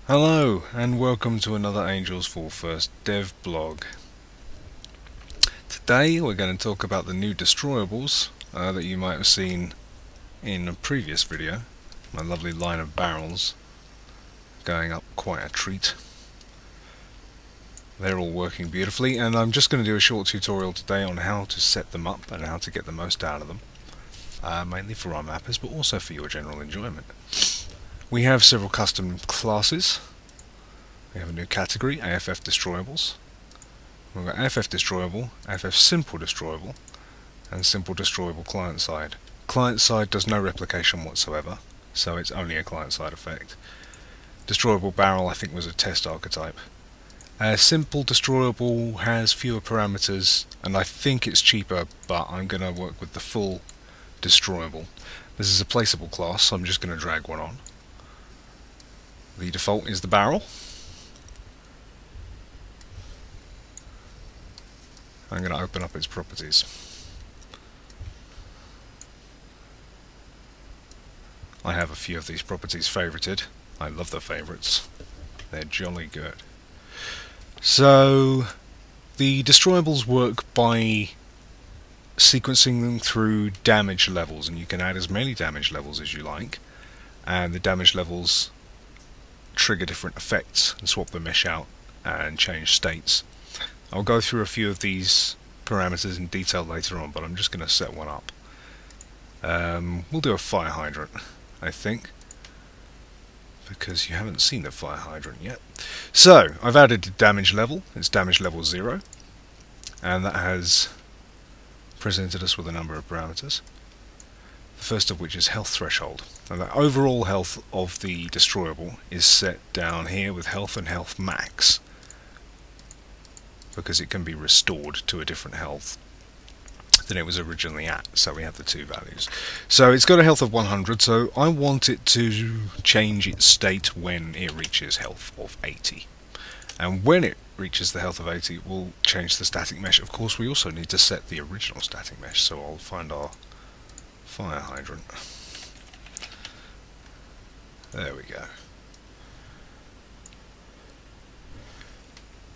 Hello and welcome to another Angels Fall First dev blog. Today we're going to talk about the new destroyables that you might have seen in a previous video. My lovely line of barrels going up quite a treat. They're all working beautifully, and I'm just going to do a short tutorial today on how to set them up and how to get the most out of them. Mainly for our mappers, but also for your general enjoyment. We have several custom classes. We have a new category, AFFdevblog-destroyables. We've got AFFdevblog-destroyable, AFFsimple-destroyable, and simple-destroyable client-side. Client-side does no replication whatsoever, so it's only a client-side effect. Destroyable barrel, I think, was a test archetype. Simple destroyable has fewer parameters, and I think it's cheaper, but I'm going to work with the full destroyable. This is a placeable class, so I'm just going to drag one on. The default is the barrel. I'm going to open up its properties. I have a few of these properties favorited. I love the favorites. They're jolly good. So the destroyables work by sequencing them through damage levels, and you can add as many damage levels as you like, and the damage levels trigger different effects and swap the mesh out and change states. I'll go through a few of these parameters in detail later on, but I'm just going to set one up. We'll do a fire hydrant, I think, because you haven't seen the fire hydrant yet. So I've added a damage level. It's damage level 0, and that has presented us with a number of parameters. The first of which is health threshold. And the overall health of the destroyable is set down here with health and health max, because it can be restored to a different health than it was originally at, so we have the two values. So it's got a health of 100, so I want it to change its state when it reaches health of 80. And when it reaches the health of 80, we'll change the static mesh. Of course, we also need to set the original static mesh, so I'll find our fire hydrant. There we go.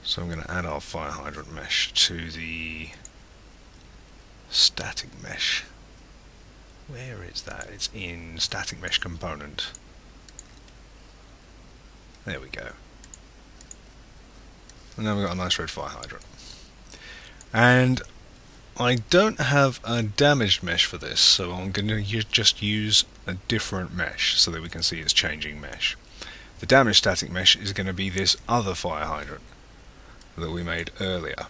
So I'm going to add our fire hydrant mesh to the static mesh. Where is that? It's in static mesh component. There we go. And now we've got a nice red fire hydrant. And I don't have a damaged mesh for this, so I'm going to just use a different mesh so that we can see it's changing mesh. The damaged static mesh is going to be this other fire hydrant that we made earlier.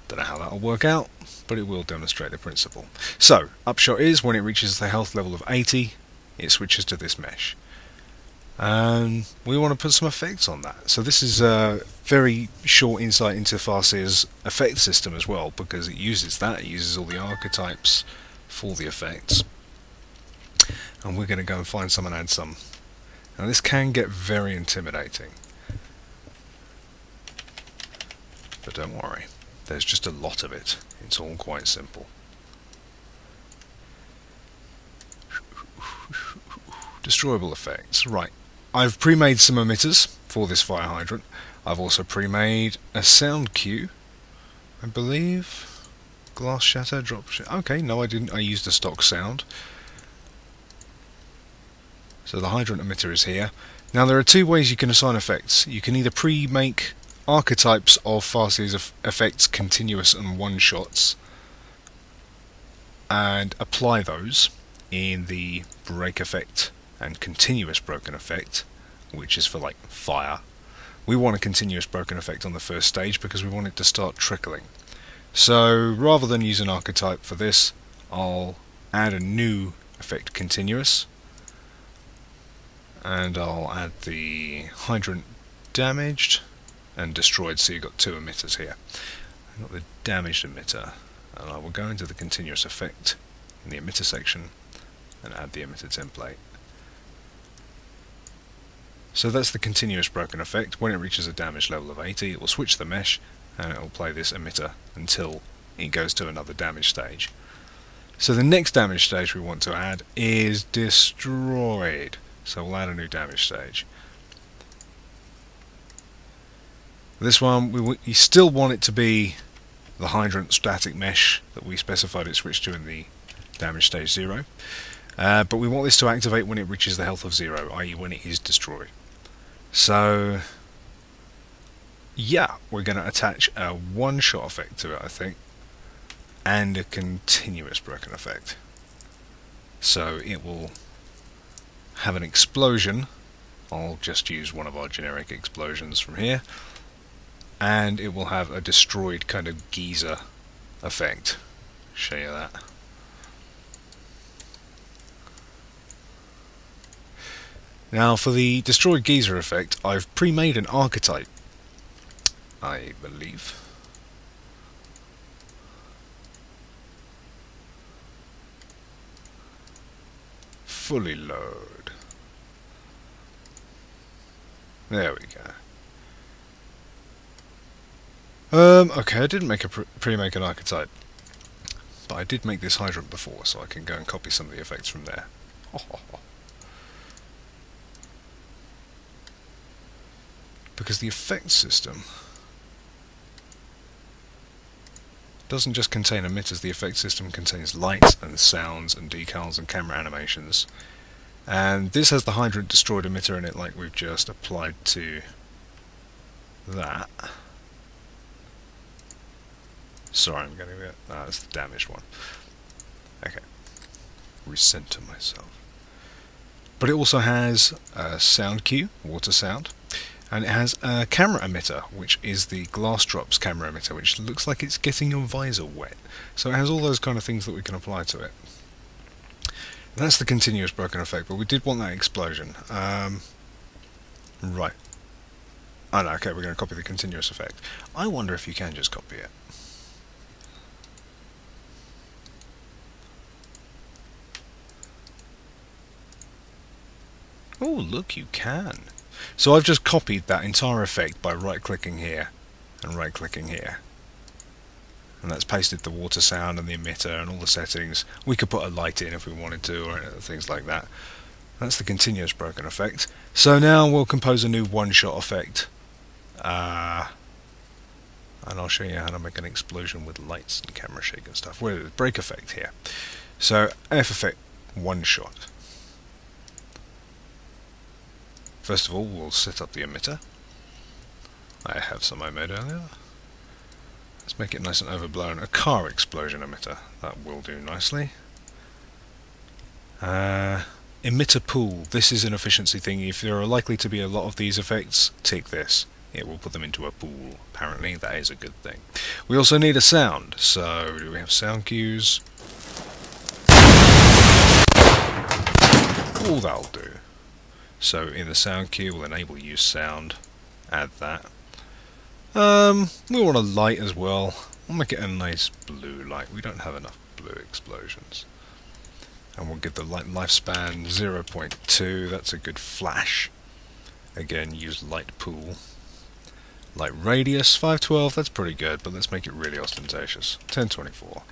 Don't know how that'll work out, but it will demonstrate the principle. So, upshot is, when it reaches the health level of 80, it switches to this mesh. And we want to put some effects on that. So this is a very short insight into Farseer's effect system as well, because it uses that. It uses all the archetypes for the effects. And we're going to go and find some and add some. Now this can get very intimidating, but don't worry, there's just a lot of it. It's all quite simple. Destroyable effects. Right. I've pre-made some emitters for this fire hydrant. I've also pre-made a sound cue, I believe. Glass shatter, drop shatter. Okay, no I didn't. I used a stock sound. So the hydrant emitter is here. Now there are two ways you can assign effects. You can either pre-make archetypes of Farseer's effects, continuous and one-shots, and apply those in the break effect and continuous broken effect, which is for like fire. We want a continuous broken effect on the first stage because we want it to start trickling. So rather than use an archetype for this, I'll add a new effect, continuous, and I'll add the hydrant damaged and destroyed, so you've got two emitters here. I've got the damaged emitter, and I will go into the continuous effect in the emitter section and add the emitter template. So that's the continuous broken effect. When it reaches a damage level of 80, it will switch the mesh and it will play this emitter until it goes to another damage stage. So the next damage stage we want to add is destroyed. So we'll add a new damage stage. This one, we still want it to be the hydrant static mesh that we specified it switched to in the damage stage 0. But we want this to activate when it reaches the health of 0, i.e. when it is destroyed. So, yeah, we're going to attach a one-shot effect to it, I think, and a continuous broken effect. So it will have an explosion. I'll just use one of our generic explosions from here. And it will have a destroyed kind of geyser effect. Show you that. Now for the destroyed geyser effect, I've pre-made an archetype, I believe. Fully load. There we go. Okay, I didn't make a pre-make an archetype, but I did make this hydrant before, so I can go and copy some of the effects from there. Because the effect system doesn't just contain emitters, the effect system contains lights and sounds and decals and camera animations. And this has the hydrant destroyed emitter in it like we've just applied to that. Sorry, I'm getting it. That's the damaged one. Okay. Recenter myself. But it also has a sound cue, water sound, and it has a camera emitter, which is the glass drops camera emitter, which looks like it's getting your visor wet. So it has all those kind of things that we can apply to it. And that's the continuous broken effect, but we did want that explosion. Right. Oh no, okay, we're going to copy the continuous effect. I wonder if you can just copy it. Oh, look, you can. So I've just copied that entire effect by right-clicking here and right-clicking here. And that's pasted the water sound and the emitter and all the settings. We could put a light in if we wanted to, or things like that. That's the continuous broken effect. So now we'll compose a new one-shot effect. And I'll show you how to make an explosion with lights and camera shake and stuff. We're at break effect here. So AFFdevblog one-shot. First of all, we'll set up the emitter. I have some I made earlier. Let's make it nice and overblown. A car explosion emitter. That will do nicely. Emitter pool. This is an efficiency thing. If there are likely to be a lot of these effects, tick this. It will put them into a pool. Apparently, that is a good thing. We also need a sound. So, do we have sound cues? Oh, that'll do. So in the sound cue, we'll enable use sound, add that. We want a light as well. We'll make it a nice blue light. We don't have enough blue explosions. And we'll give the light lifespan 0.2, that's a good flash. Again, use light pool. Light radius, 512, that's pretty good, but let's make it really ostentatious. 1024.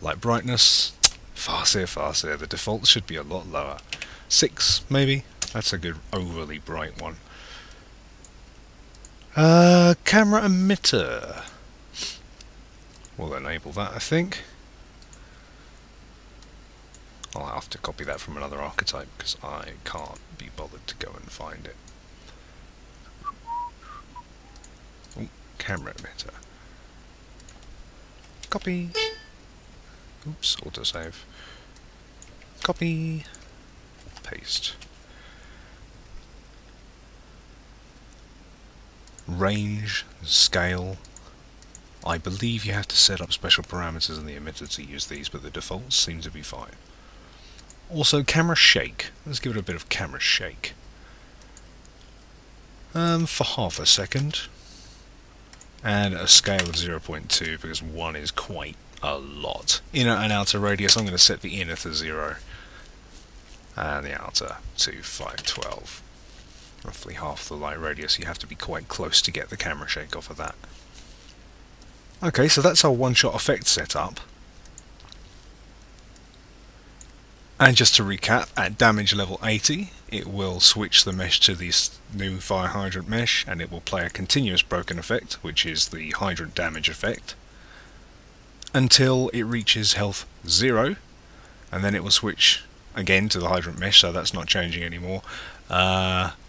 Light brightness, farseer. The default should be a lot lower. 6, maybe? That's a good overly bright one. Camera emitter. We'll enable that, I think. I'll have to copy that from another archetype because I can't be bothered to go and find it. Oh, camera emitter. Copy. Oops, autosave. Copy. Paste. Range, scale. I believe you have to set up special parameters in the emitter to use these, but the defaults seem to be fine. Also, camera shake. Let's give it a bit of camera shake. For half a second. And a scale of 0.2 because 1 is quite a lot. Inner and outer radius, I'm going to set the inner to 0. And the outer to 512. Roughly half the light radius. You have to be quite close to get the camera shake off of that. Okay, so that's our one-shot effect setup. And just to recap, at damage level 80, it will switch the mesh to this new fire hydrant mesh, and it will play a continuous broken effect, which is the hydrant damage effect, until it reaches health 0, and then it will switch again to the hydrant mesh, so that's not changing anymore.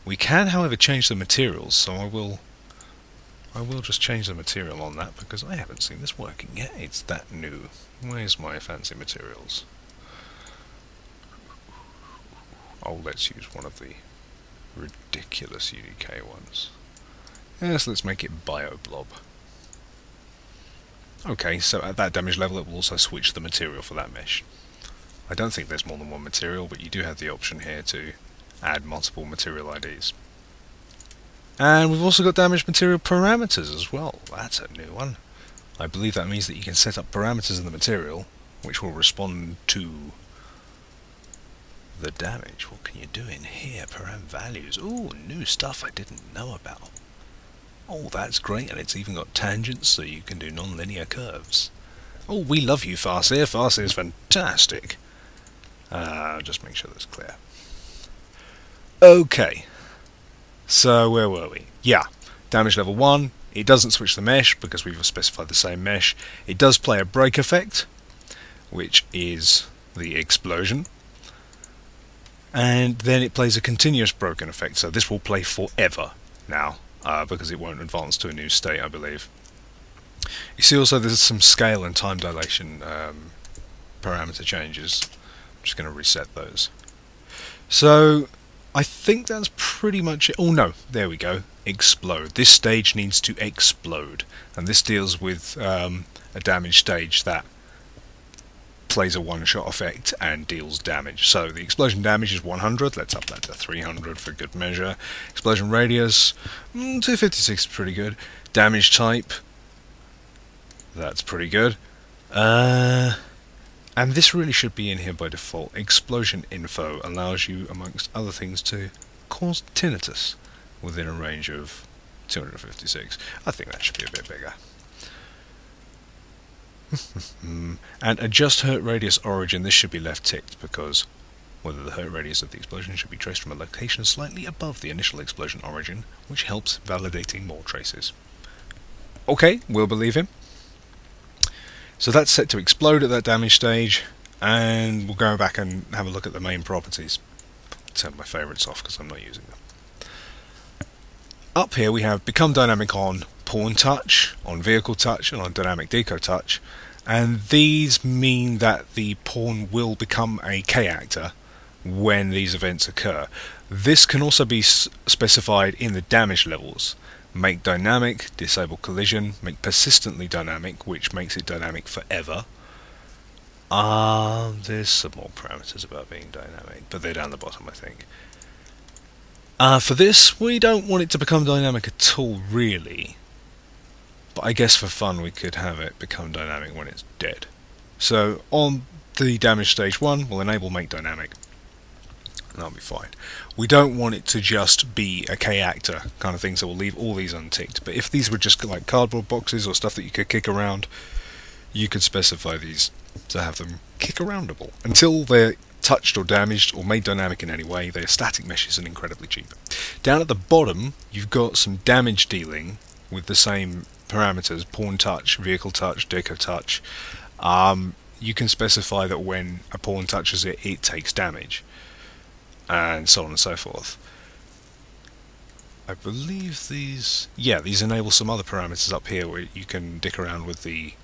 We can, however, change the materials, so I will just change the material on that, because I haven't seen this working yet. It's that new. Where's my fancy materials? Oh, let's use one of the ridiculous UDK ones. Yes, let's make it BioBlob. Okay, so at that damage level it will also switch the material for that mesh. I don't think there's more than one material, but you do have the option here to add multiple material IDs. And we've also got damage material parameters as well. That's a new one. I believe that means that you can set up parameters in the material which will respond to the damage. What can you do in here? Param values. Ooh, new stuff I didn't know about. Oh, that's great, and it's even got tangents, so you can do non-linear curves. Oh, we love you, Farseer. Farseer's fantastic. Just make sure that's clear. Okay. So, where were we? Yeah, damage level 1. It doesn't switch the mesh, because we've specified the same mesh. It does play a break effect, which is the explosion. And then it plays a continuous broken effect, so this will play forever now, because it won't advance to a new state, I believe. You see also there's some scale and time dilation parameter changes. I'm just going to reset those. So I think that's pretty much it. Oh no, there we go. Explode. This stage needs to explode, and this deals with a damage stage that plays a one-shot effect and deals damage. So the explosion damage is 100. Let's up that to 300 for good measure. Explosion radius 256 is pretty good. Damage type, that's pretty good. And this really should be in here by default. Explosion info allows you, amongst other things, to cause tinnitus within a range of 256. I think that should be a bit bigger. And adjust hurt radius origin. This should be left ticked, because whether the hurt radius of the explosion should be traced from a location slightly above the initial explosion origin, which helps validating more traces. Okay, we'll believe him. So that's set to explode at that damage stage, and we'll go back and have a look at the main properties. Turn my favourites off because I'm not using them. Up here we have become dynamic on pawn touch, on vehicle touch, and on dynamic deco touch, and these mean that the pawn will become a K-actor when these events occur. This can also be specified in the damage levels. Make dynamic, disable collision, make persistently dynamic, which makes it dynamic forever. There's some more parameters about being dynamic, but they're down the bottom, I think. For this, we don't want it to become dynamic at all, really. But I guess for fun we could have it become dynamic when it's dead. So on the damage stage 1, we'll enable make dynamic. And that'll be fine. We don't want it to just be a K-actor kind of thing, so we'll leave all these unticked. But if these were just like cardboard boxes or stuff that you could kick around, you could specify these to have them kick aroundable. Until they're touched or damaged or made dynamic in any way, they're static meshes and incredibly cheap. Down at the bottom, you've got some damage dealing with the same parameters: pawn touch, vehicle touch, deco touch. You can specify that when a pawn touches it, it takes damage, and so on and so forth. I believe these enable some other parameters up here where you can dick around with the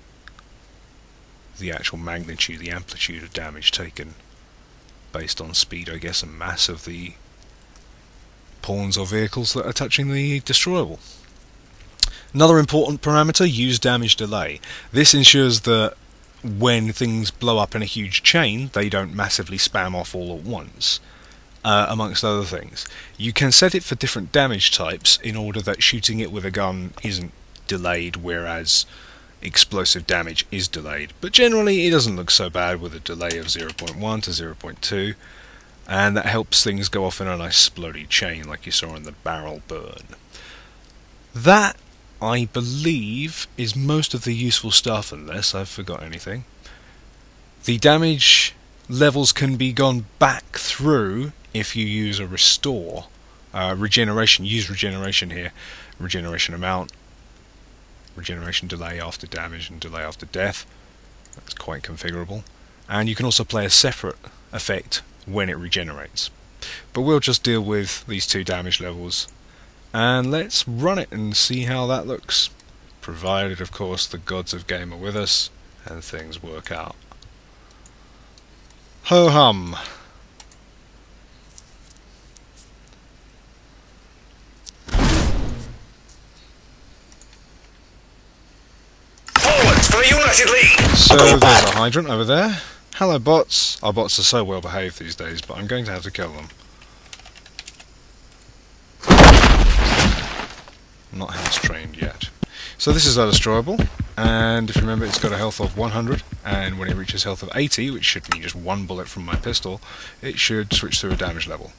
actual magnitude, the amplitude of damage taken based on speed, I guess, and mass of the pawns or vehicles that are touching the destroyable. Another important parameter, use damage delay. This ensures that when things blow up in a huge chain, they don't massively spam off all at once. Amongst other things, you can set it for different damage types in order that shooting it with a gun isn't delayed, whereas explosive damage is delayed. But generally it doesn't look so bad with a delay of 0.1 to 0.2, and that helps things go off in a nice splody chain like you saw in the barrel burn. That, I believe, is most of the useful stuff, unless I've forgot anything. The damage levels can be gone back through if you use a restore, regeneration, use regeneration here, regeneration amount, regeneration delay after damage and delay after death. That's quite configurable. And you can also play a separate effect when it regenerates. But we'll just deal with these two damage levels, and let's run it and see how that looks, provided of course the gods of game are with us and things work out. Ho hum! For the United League. So there's a hydrant over there. Hello bots. Our bots are so well behaved these days, but I'm going to have to kill them. I'm not house trained yet. So this is our destroyable, and if you remember, it's got a health of 100, and when it reaches health of 80, which should mean just one bullet from my pistol, it should switch through a damage level.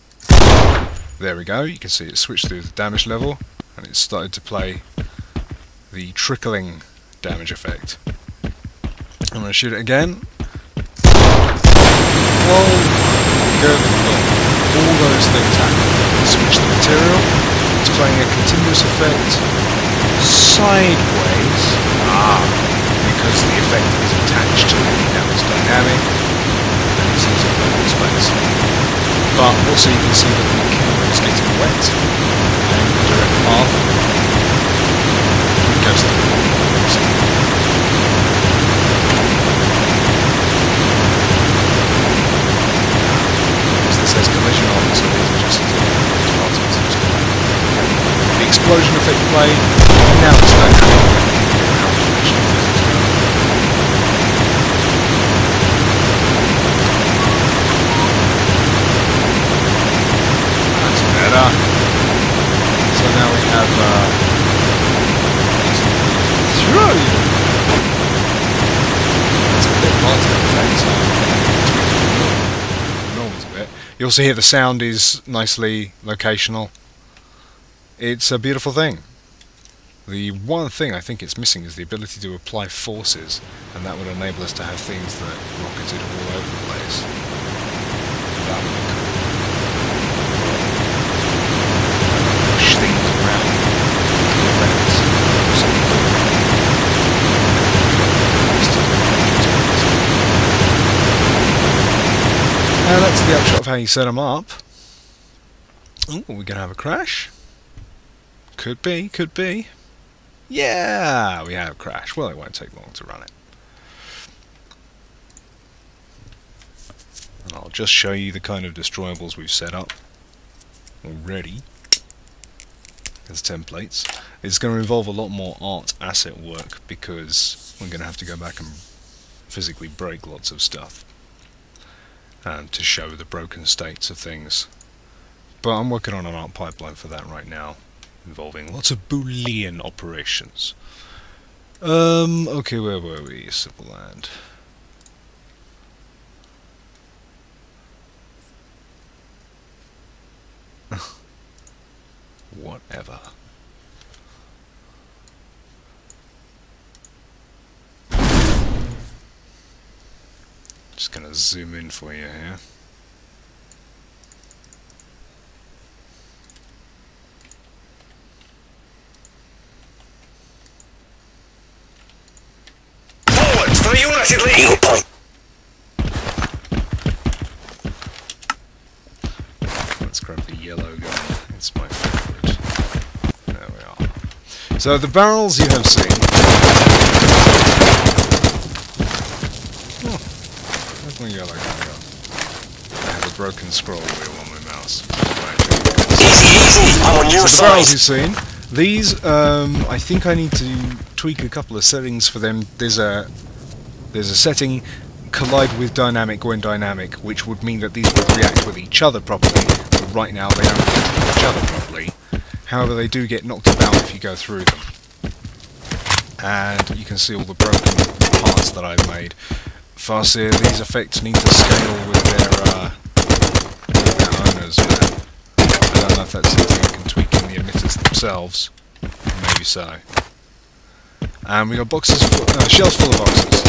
There we go, you can see it switched through the damage level, and it started to play the trickling damage effect. I'm going to shoot it again. Whoa! Good lord. All those things happen. Switch the material. It's playing a continuous effect sideways. Because the effect is attached to it. Now it's dynamic, and it's using local space. But also you can see that the camera is getting wet, and the direct path goes through all the walls. This says collision on, so these are just particles that just go back. The explosion effect played, and now it's dynamic. That's better. So now we have throw you. That's a bit positive effect. You also hear the sound is nicely locational. It's a beautiful thing. The one thing I think it's missing is the ability to apply forces, and that would enable us to have things that rocketed all over the place. That would be cool. Push things around. That's the upshot of how you set them up. Ooh, we're going to have a crash. Could be, could be. Yeah, we have a crash. Well, it won't take long to run it. And I'll just show you the kind of destroyables we've set up already as templates. It's going to involve a lot more art asset work because we're going to have to go back and physically break lots of stuff to show the broken states of things. But I'm working on an art pipeline for that right now, involving lots of Boolean operations. Okay, where were we? Civil land. Whatever. Just gonna zoom in for you here. Forward for the United League! Let's grab the yellow gun. It's my favourite. There we are. So the barrels you have seen. Where's my yellow gun go? I have a broken scroll wheel on my mouse. Easy! I'm on your So the barrels you've seen. These, I think I need to tweak a couple of settings for them. There's a setting, collide with dynamic when dynamic, which would mean that these would react with each other properly. But right now they don't react with each other properly. However, they do get knocked about if you go through them. And you can see all the broken parts that I've made. Farseer, these effects need to scale with their owners. I don't know if that's something I can tweak in the emitters themselves. Maybe so. And we got boxes, shells full of boxes.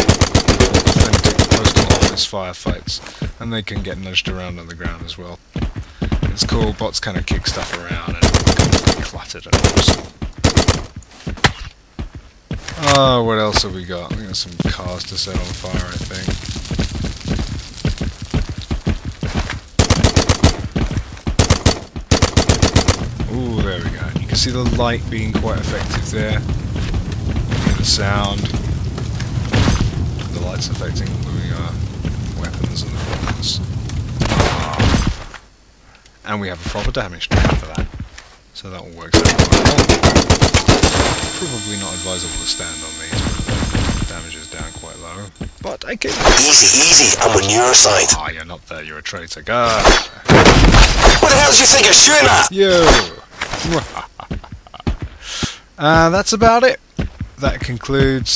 Authentic postal office firefights, and they can get nudged around on the ground as well. It's cool. Bots kind of kick stuff around and get cluttered and awesome. Oh, what else have we got? We got some cars to set on fire, I think. Ooh, there we go. You can see the light being quite effective there. The sound. The light's affecting all the weapons and the buttons. And we have a proper damage track for that. So that all works out quite well. Probably not advisable to stand on these, but the damage is down quite low. But I can... Easy, easy, I'm on your side. Ah, you're not there, you're a traitor. Go! What the hell do you think you're shooting at? Yo! That's about it. That concludes